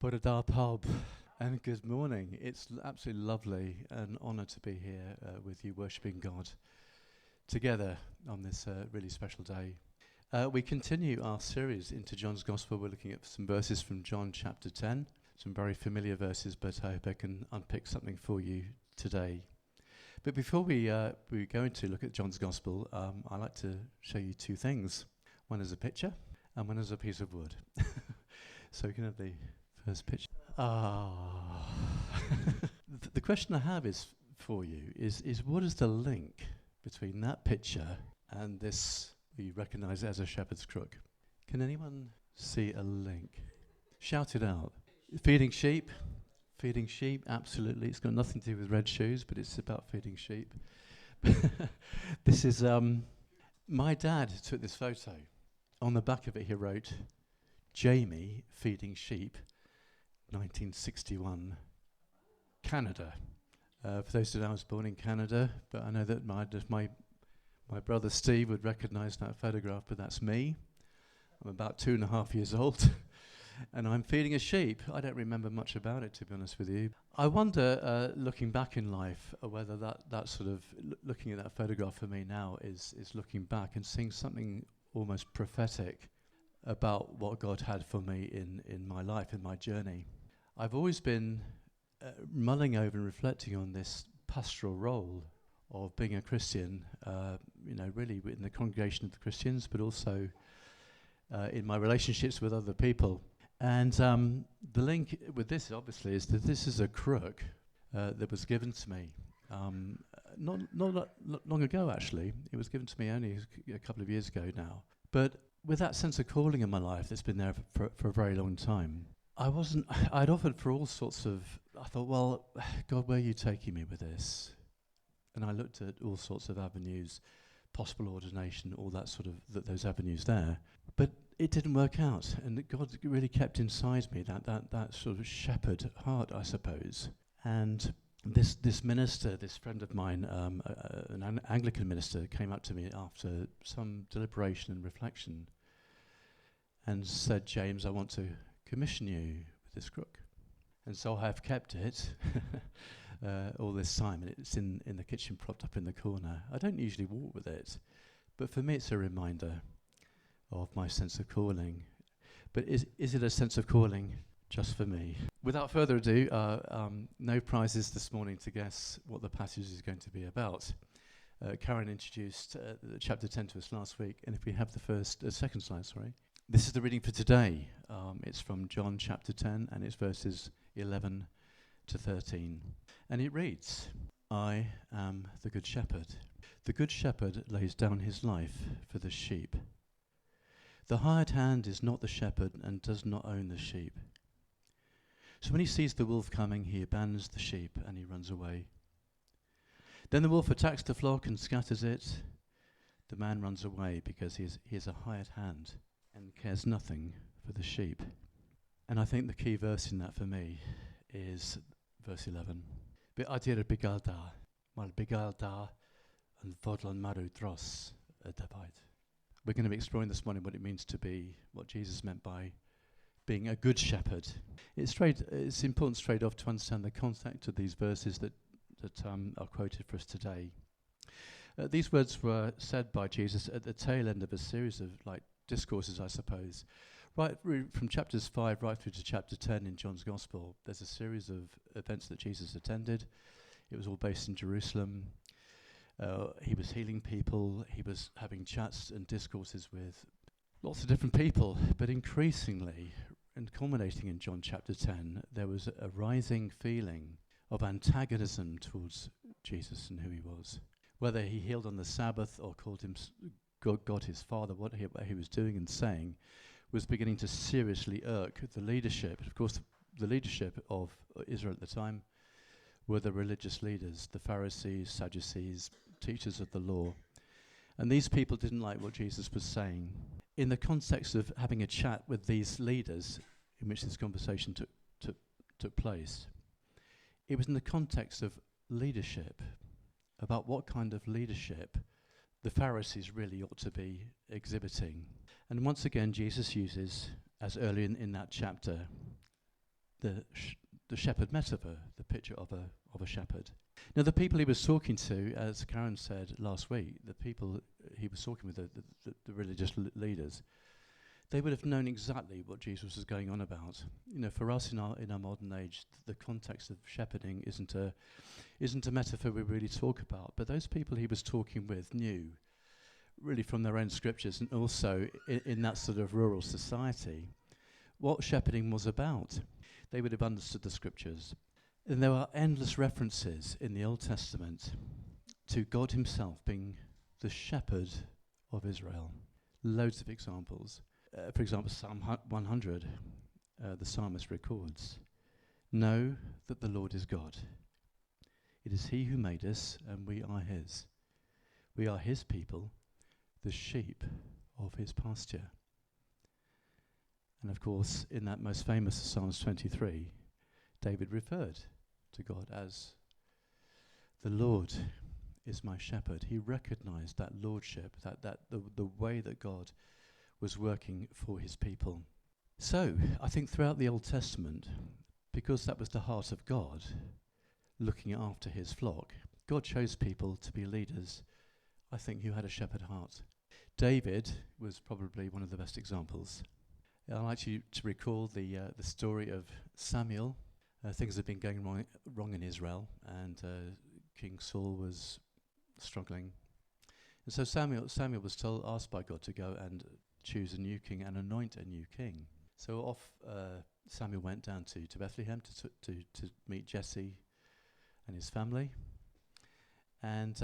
Bore pawb, and good morning. It's absolutely lovely and honour to be here with you, worshipping God together on this really special day. We continue our series into John's Gospel. We're looking at some verses from John chapter 10, some very familiar verses, but I hope I can unpick something for you today. But before we go into look at John's Gospel, I'd like to show you two things. One is a picture, and one is a piece of wood. So we can have the first picture. The question I have is for you is what is the link between that picture and this we recognise as a shepherd's crook? Can anyone see a link? Shout it out. Feeding sheep. Feeding sheep, absolutely. It's got nothing to do with red shoes, but it's about feeding sheep. This is my dad took this photo. On the back of it he wrote, Jamie feeding sheep, 1961, Canada. For those who know, I was born in Canada, but I know that my brother Steve would recognise that photograph, but that's me. I'm about 2.5 years old, and I'm feeding a sheep. I don't remember much about it, to be honest with you. I wonder, looking back in life, whether that sort of, looking at that photograph for me now is looking back and seeing something almost prophetic about what God had for me in my life, in my journey. I've always been mulling over and reflecting on this pastoral role of being a Christian, really in the congregation of the Christians, but also in my relationships with other people. And the link with this, obviously, is that this is a crook that was given to me not long ago, actually. It was given to me only a couple of years ago now. But with that sense of calling in my life that's been there for a very long time, I'd offered for all sorts of, I thought, well, God, where are you taking me with this? And I looked at all sorts of avenues, possible ordination, all that sort of, those avenues there. But it didn't work out, and God really kept inside me that sort of shepherd heart, I suppose. And this minister, this friend of mine, an Anglican minister, came up to me after some deliberation and reflection and said, James, I want to commission you with this crook. And so I've kept it all this time, and it's in the kitchen propped up in the corner. I don't usually walk with it, but for me it's a reminder of my sense of calling. But is it a sense of calling just for me? Without further ado, no prizes this morning to guess what the passage is going to be about. Karen introduced chapter 10 to us last week, and if we have the second slide, sorry. This is the reading for today. It's from John chapter 10, and it's verses 11 to 13. And it reads, I am the good shepherd. The good shepherd lays down his life for the sheep. The hired hand is not the shepherd and does not own the sheep. So when he sees the wolf coming, he abandons the sheep and he runs away. Then the wolf attacks the flock and scatters it. The man runs away because he is a hired hand and cares nothing for the sheep. And I think the key verse in that for me is verse 11. Be'adir Bugail da, mal Bugail da, and fodlon maru dros y dyfed. We're going to be exploring this morning what it means to be, what Jesus meant by being a good shepherd. It's important straight off to understand the context of these verses that are quoted for us today. These words were said by Jesus at the tail end of a series of discourses, I suppose. Right from chapters 5 right through to chapter 10 in John's Gospel, there's a series of events that Jesus attended. It was all based in Jerusalem. He was healing people. He was having chats and discourses with lots of different people. But increasingly, and culminating in John chapter 10, there was a rising feeling of antagonism towards Jesus and who he was. Whether he healed on the Sabbath or called him God his Father, what he was doing and saying was beginning to seriously irk the leadership. Of course, the leadership of Israel at the time were the religious leaders, the Pharisees, Sadducees, teachers of the law. And these people didn't like what Jesus was saying. In the context of having a chat with these leaders, in which this conversation took place, it was in the context of leadership, about what kind of leadership the Pharisees really ought to be exhibiting. And once again, Jesus uses, as early in that chapter, the shepherd metaphor, the picture of a shepherd. Now, the people he was talking to, as Karen said last week, the people he was talking with, the religious leaders, they would have known exactly what Jesus was going on about. You know, for us in our modern age, the context of shepherding isn't a metaphor we really talk about. But those people he was talking with knew, really from their own scriptures, and also in that sort of rural society, what shepherding was about. They would have understood the scriptures. And there are endless references in the Old Testament to God himself being the shepherd of Israel. Loads of examples. For example, Psalm 100, the psalmist records, "Know that the Lord is God. It is he who made us, and we are his. We are his people, the sheep of his pasture." And of course, in that most famous Psalms 23, David referred to God as the Lord is my shepherd. He recognized that lordship, that the way that God was working for his people. So, I think throughout the Old Testament, because that was the heart of God, looking after his flock, God chose people to be leaders, I think, who had a shepherd heart. David was probably one of the best examples. I'd like you to recall the story of Samuel. Things had been going wrong in Israel, and King Saul was struggling. And so Samuel was asked by God to go and choose a new king and anoint a new king. So off Samuel went down to Bethlehem to meet Jesse and his family. And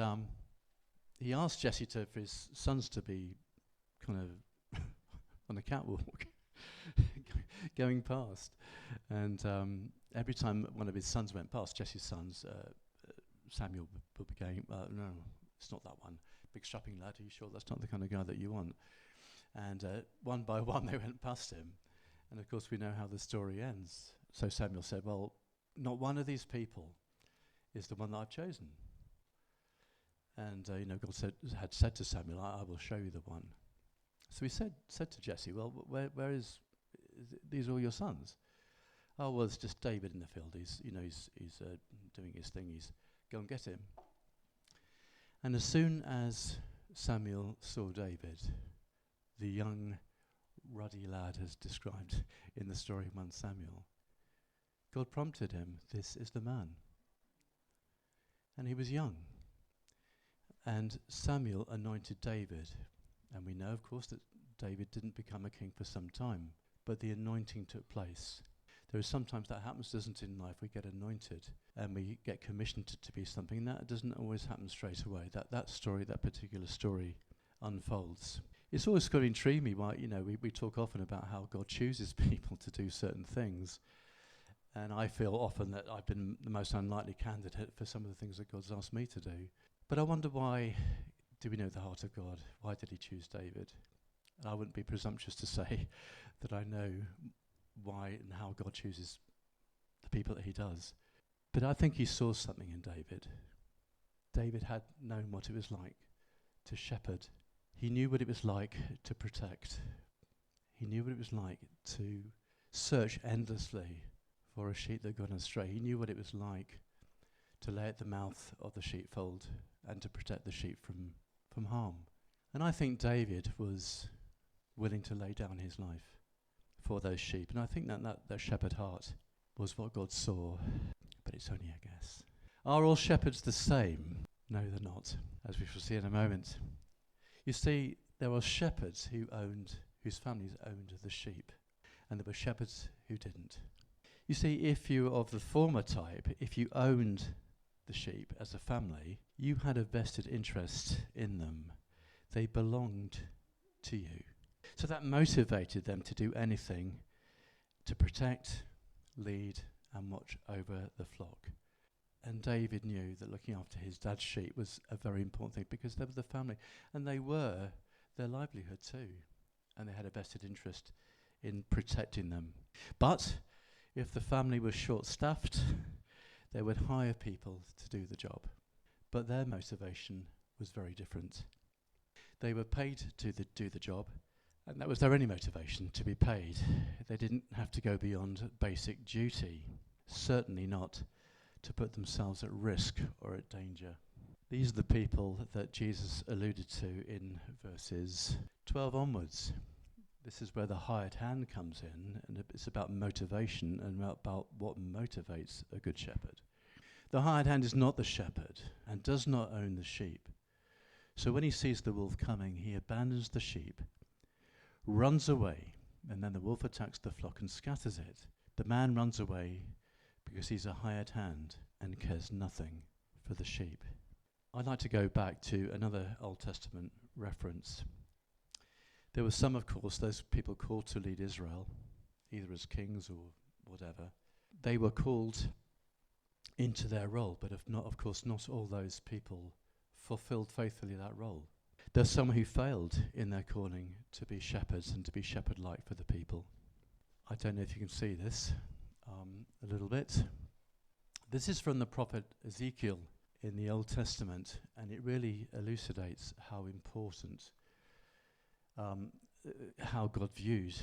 he asked Jesse for his sons to be kind of on the catwalk going past. And every time one of his sons went past, Jesse's sons, Samuel would be going, "No, it's not that one. Big strapping lad, are you sure that's not the kind of guy that you want?" And one by one they went past him. And of course we know how the story ends. So Samuel said, "Well, not one of these people is the one that I've chosen." And God had said to Samuel, I will show you the one. So he said to Jesse, "Well, where is these all your sons?" "Oh, well, it's just David in the field. He's doing his thing. He's go and get him." And as soon as Samuel saw David, the young, ruddy lad as described in the story of 1 Samuel, God prompted him, "This is the man." And he was young. And Samuel anointed David. And we know, of course, that David didn't become a king for some time, but the anointing took place. There is sometimes that happens, doesn't it, in life? We get anointed and we get commissioned to be something. That doesn't always happen straight away. That particular story unfolds. It's always got to intrigue me why, we talk often about how God chooses people to do certain things. And I feel often that I've been the most unlikely candidate for some of the things that God's asked me to do. But I wonder, why do we know the heart of God? Why did he choose David? And I wouldn't be presumptuous to say that I know why and how God chooses the people that he does. But I think he saw something in David. David had known what it was like to shepherd. He knew what it was like to protect. He knew what it was like to search endlessly for a sheep that got astray. He knew what it was like to lay at the mouth of the sheepfold and to protect the sheep from harm. And I think David was willing to lay down his life for those sheep. And I think that shepherd heart was what God saw. But it's only a guess. Are all shepherds the same? No, they're not, as we shall see in a moment. You see, there were shepherds whose families owned the sheep, and there were shepherds who didn't. You see, if you were of the former type, if you owned the sheep as a family, you had a vested interest in them. They belonged to you. So that motivated them to do anything to protect, lead, and watch over the flock. And David knew that looking after his dad's sheep was a very important thing because they were the family, and they were their livelihood too, and they had a vested interest in protecting them. But if the family was short-staffed, they would hire people to do the job. But their motivation was very different. They were paid to do the job, And that was their only motivation, to be paid. They didn't have to go beyond basic duty, certainly not to put themselves at risk or at danger. These are the people that Jesus alluded to in verses 12 onwards. This is where the hired hand comes in, and it's about motivation and about what motivates a good shepherd. The hired hand is not the shepherd and does not own the sheep. So when he sees the wolf coming, he abandons the sheep, runs away, and then the wolf attacks the flock and scatters it. The man runs away because he's a hired hand and cares nothing for the sheep. I'd like to go back to another Old Testament reference. There were some, of course, those people called to lead Israel, either as kings or whatever. They were called into their role, but of course, not all those people fulfilled faithfully that role. There's some who failed in their calling to be shepherds and to be shepherd-like for the people. I don't know if you can see this a little bit. This is from the prophet Ezekiel in the Old Testament, and it really elucidates how important, how God viewed,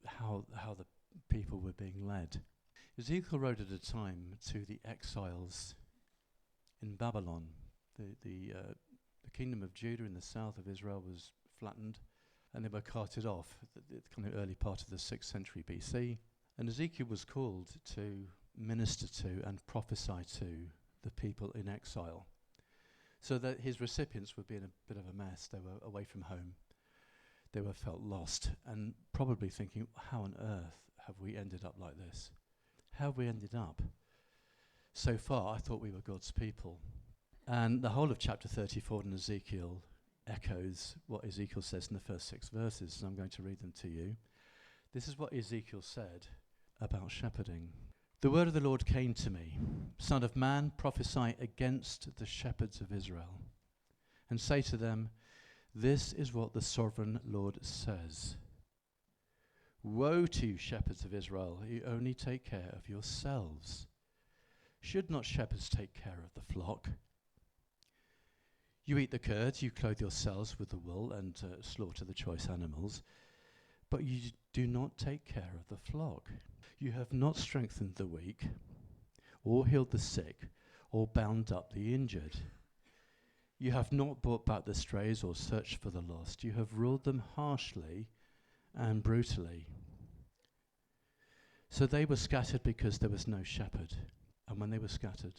how the people were being led. Ezekiel wrote at a time to the exiles in Babylon. The kingdom of Judah in the south of Israel was flattened, and they were carted off at the kind of early part of the 6th century BC. And Ezekiel was called to minister to and prophesy to the people in exile, so that his recipients would be in a bit of a mess. They were away from home. They were felt lost and probably thinking, how on earth have we ended up like this? How have we ended up? So far, I thought we were God's people. And the whole of chapter 34 in Ezekiel echoes what Ezekiel says in the first 6 verses, and I'm going to read them to you. This is what Ezekiel said about shepherding. The word of the Lord came to me, Son of man, prophesy against the shepherds of Israel, and say to them, this is what the sovereign Lord says. Woe to you, shepherds of Israel, who only take care of yourselves. Should not shepherds take care of the flock? You eat the curds, you clothe yourselves with the wool, and slaughter the choice animals, but you do not take care of the flock. You have not strengthened the weak, or healed the sick, or bound up the injured. You have not brought back the strays or searched for the lost. You have ruled them harshly and brutally. So they were scattered because there was no shepherd, and when they were scattered,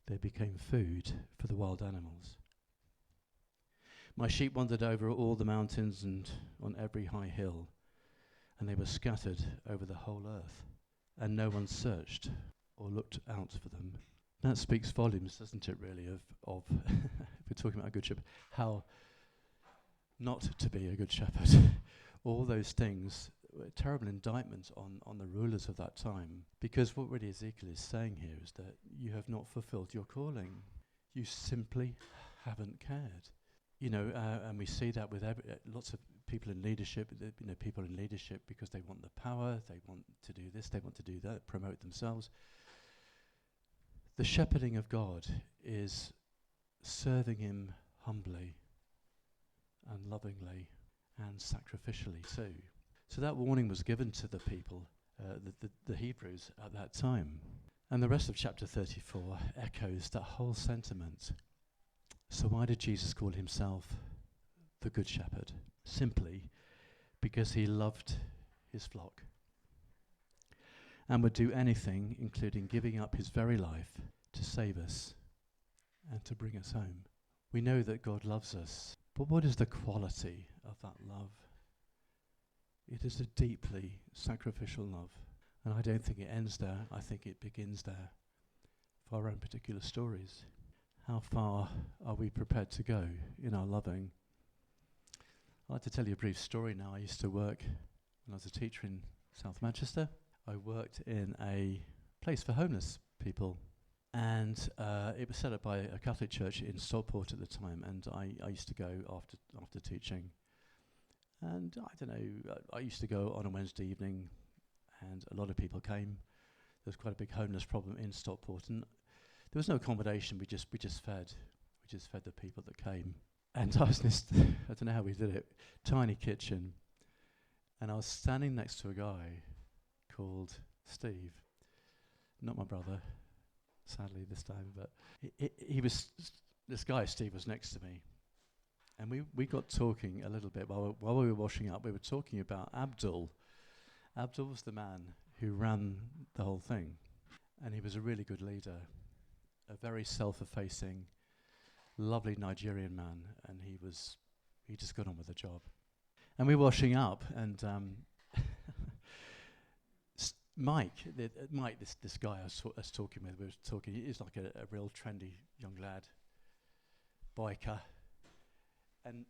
they became food for the wild animals. My sheep wandered over all the mountains and on every high hill, and they were scattered over the whole earth, and no one searched or looked out for them. That speaks volumes, doesn't it, really, of if we're talking about a good shepherd, how not to be a good shepherd. All those things were terrible indictments on the rulers of that time, because what really Ezekiel is saying here is that you have not fulfilled your calling. You simply haven't cared. And we see that with lots of people in leadership, people in leadership because they want the power, they want to do this, they want to do that, promote themselves. The shepherding of God is serving him humbly and lovingly and sacrificially too. So that warning was given to the people, the Hebrews at that time. And the rest of chapter 34 echoes that whole sentiment. So why did Jesus call himself the Good Shepherd? Simply because he loved his flock and would do anything, including giving up his very life, to save us and to bring us home. We know that God loves us, but what is the quality of that love? It is a deeply sacrificial love, and I don't think it ends there. I think it begins there for our own particular stories. How far are we prepared to go in our loving? I'd like to tell you a brief story now. I used to work, when I was a teacher in South Manchester, I worked in a place for homeless people. And it was set up by a Catholic church in Stockport at the time, and I used to go after teaching. And I don't know, I used to go on a Wednesday evening, and a lot of people came. There was quite a big homeless problem in Stockport, and there was no accommodation. We just fed the people that came. And I was in this, I don't know how we did it, tiny kitchen. And I was standing next to a guy called Steve. Not my brother, sadly this time, but he was, this guy, Steve, was next to me. And we got talking a little bit while we were washing up. We were talking about Abdul. Abdul was the man who ran the whole thing. And he was a really good leader, a very self-effacing, lovely Nigerian man. And he just got on with the job. And we were washing up, and Mike, this guy I was talking with, he's like a real trendy young lad, biker, and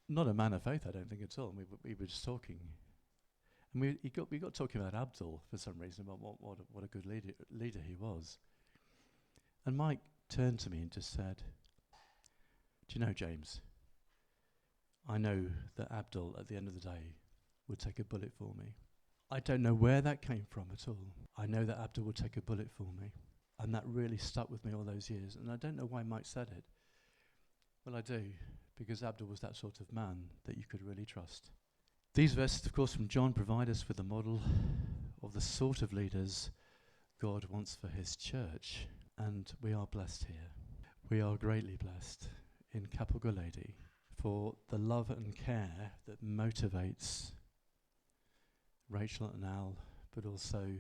not a man of faith, I don't think at all. And we were just talking, and we got talking about Abdul for some reason, about what a good leader he was. And Mike turned to me and just said, "Do you know, James, I know that Abdul at the end of the day would take a bullet for me." I don't know where that came from at all. I know that Abdul would take a bullet for me. And that really stuck with me all those years. And I don't know why Mike said it. Well, I do, because Abdul was that sort of man that you could really trust. These verses, of course, from John provide us with a model of the sort of leaders God wants for his church. And we are blessed here. We are greatly blessed in Capelgolady for the love and care that motivates Rachel and Al, but also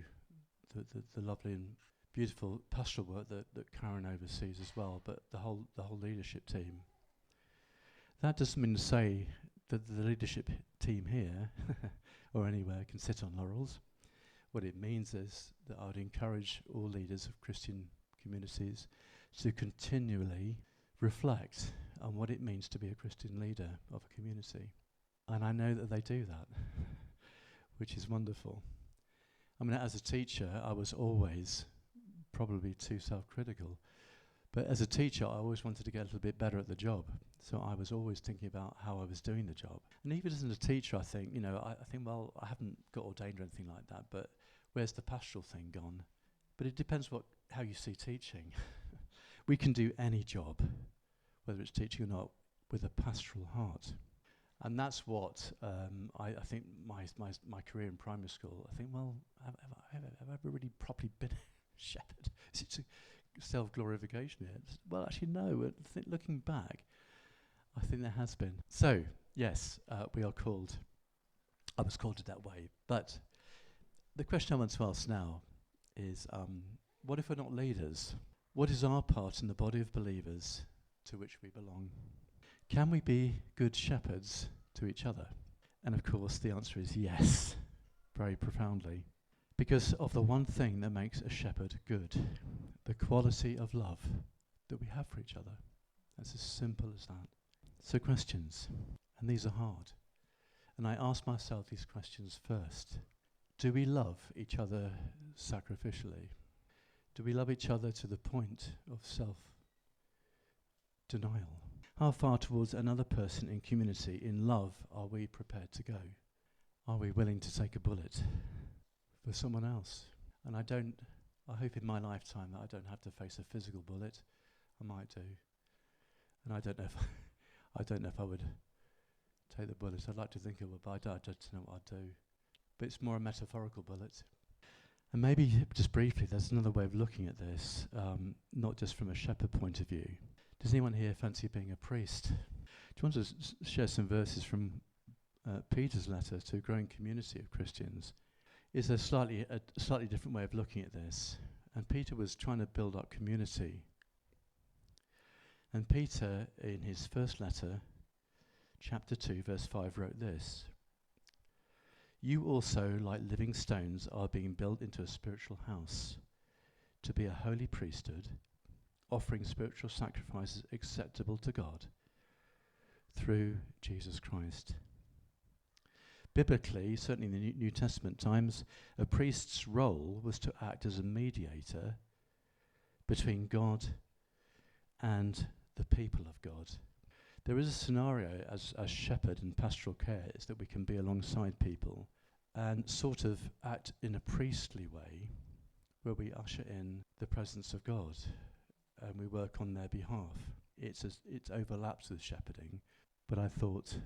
the lovely and beautiful pastoral work that Karen oversees as well, but the whole leadership team. That doesn't mean to say that the leadership team here or anywhere can sit on laurels. What it means is that I would encourage all leaders of Christian communities to continually reflect on what it means to be a Christian leader of a community. And I know that they do that, which is wonderful. I mean, as a teacher, I was always probably too self-critical. But as a teacher, I always wanted to get a little bit better at the job. So I was always thinking about how I was doing the job. And even as a teacher, I think, I think, well, I haven't got ordained or anything like that, but where's the pastoral thing gone? But it depends how you see teaching. We can do any job, whether it's teaching or not, with a pastoral heart. And that's what I think my career in primary school, I think, well, have I ever really properly been a shepherd? Is it self-glorification here? Well, actually, no. Looking back, I think there has been. So, yes, we are called. I was called it that way. But the question I want to ask now is, what if we're not leaders? What is our part in the body of believers to which we belong? Can we be good shepherds to each other? And of course, the answer is yes, very profoundly. Because of the one thing that makes a shepherd good, the quality of love that we have for each other. That's as simple as that. So questions, and these are hard. And I ask myself these questions first. Do we love each other sacrificially? Do we love each other to the point of self-denial? How far towards another person in community, in love, are we prepared to go? Are we willing to take a bullet for someone else? And I hope in my lifetime that I don't have to face a physical bullet. I might do. And I don't know if I would take the bullet. I'd like to think I would, but I don't know what I'd do. But it's more a metaphorical bullet. And maybe, just briefly, there's another way of looking at this, not just from a shepherd point of view. Does anyone here fancy being a priest? Do you want to share some verses from Peter's letter to a growing community of Christians? Is there a slightly different way of looking at this? And Peter was trying to build up community. And Peter, in his first letter, chapter 2, verse 5, wrote this: "You also, like living stones, are being built into a spiritual house, to be a holy priesthood, offering spiritual sacrifices acceptable to God through Jesus Christ." Biblically, certainly in the New Testament times, a priest's role was to act as a mediator between God and the people of God. There is a scenario as shepherd and pastoral care is that we can be alongside people and sort of act in a priestly way where we usher in the presence of God and we work on their behalf. it overlaps with shepherding, but I thought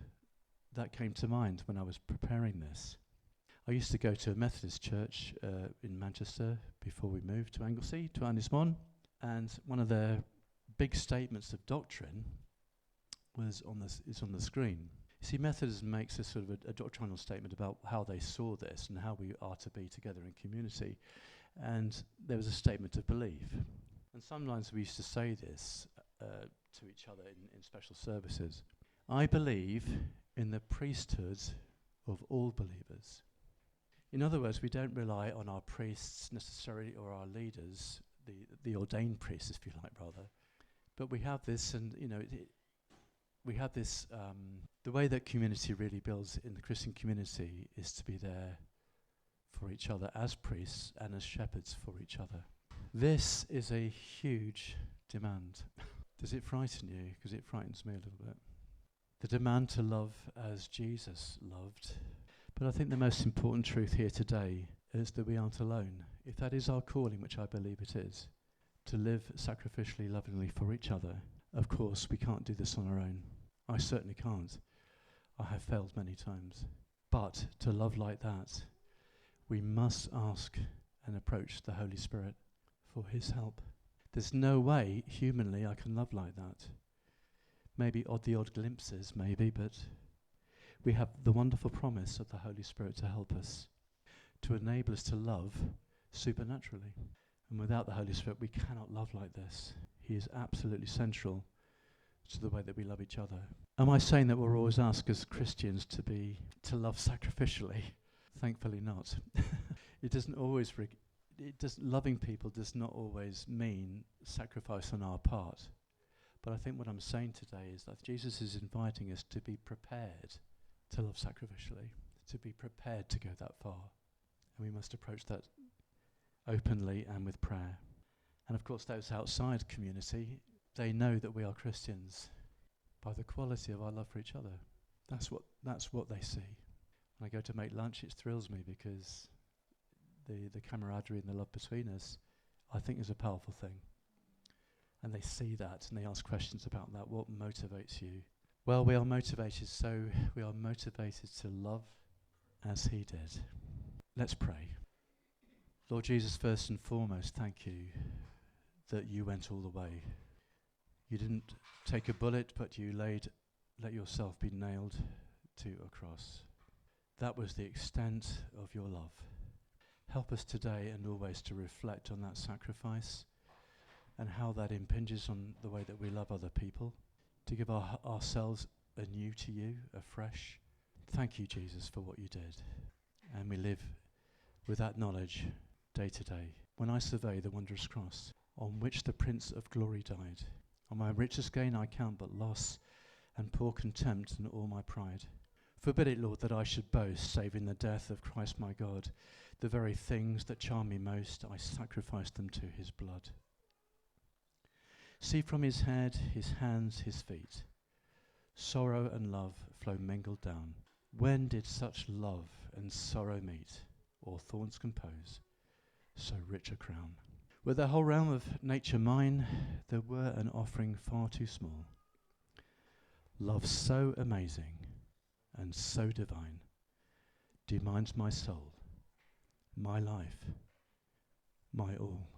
that came to mind when I was preparing this. I used to go to a Methodist church in Manchester before we moved to Anglesey, to Anglesey, and one of their big statements of doctrine is on the screen. You see, Methodism makes a sort of a doctrinal statement about how they saw this and how we are to be together in community. And there was a statement of belief. And sometimes we used to say this to each other in special services. I believe in the priesthood of all believers. In other words, we don't rely on our priests necessarily or our leaders, the ordained priests, if you like, rather. But we have this, and we have this, the way that community really builds in the Christian community is to be there for each other as priests and as shepherds for each other. This is a huge demand. Does it frighten you? Because it frightens me a little bit. The demand to love as Jesus loved. But I think the most important truth here today is that we aren't alone. If that is our calling, which I believe it is, to live sacrificially, lovingly for each other, of course, we can't do this on our own. I certainly can't. I have failed many times. But to love like that, we must ask and approach the Holy Spirit for his help. There's no way, humanly, I can love like that. Maybe the odd glimpses, maybe, but we have the wonderful promise of the Holy Spirit to help us, to enable us to love supernaturally. And without the Holy Spirit, we cannot love like this. He is absolutely central to the way that we love each other. Am I saying that we're always asked as Christians to love sacrificially? Thankfully not. It doesn't always, loving people does not always mean sacrifice on our part. But I think what I'm saying today is that Jesus is inviting us to be prepared to love sacrificially, to be prepared to go that far. And we must approach that openly and with prayer. And of course, those outside community, they know that we are Christians by the quality of our love for each other. That's what they see. When I go to make lunch, it thrills me because the camaraderie and the love between us, I think, is a powerful thing. And they see that and they ask questions about that. What motivates you? Well, we are motivated to love as he did. Let's pray. Lord Jesus, first and foremost, thank you that you went all the way. You didn't take a bullet, but you let yourself be nailed to a cross. That was the extent of your love. Help us today and always to reflect on that sacrifice and how that impinges on the way that we love other people, to give ourselves anew to you, afresh. Thank you, Jesus, for what you did. And we live with that knowledge day to day. When I survey the wondrous cross on which the Prince of Glory died, on my richest gain I count but loss, and pour contempt in all my pride. Forbid it, Lord, that I should boast, save in the death of Christ my God. The very things that charm me most, I sacrificed them to his blood. See from his head, his hands, his feet, sorrow and love flow mingled down. When did such love and sorrow meet, or thorns compose so rich a crown? Were the whole realm of nature mine, there were an offering far too small. Love so amazing and so divine demands my soul, my life, my all.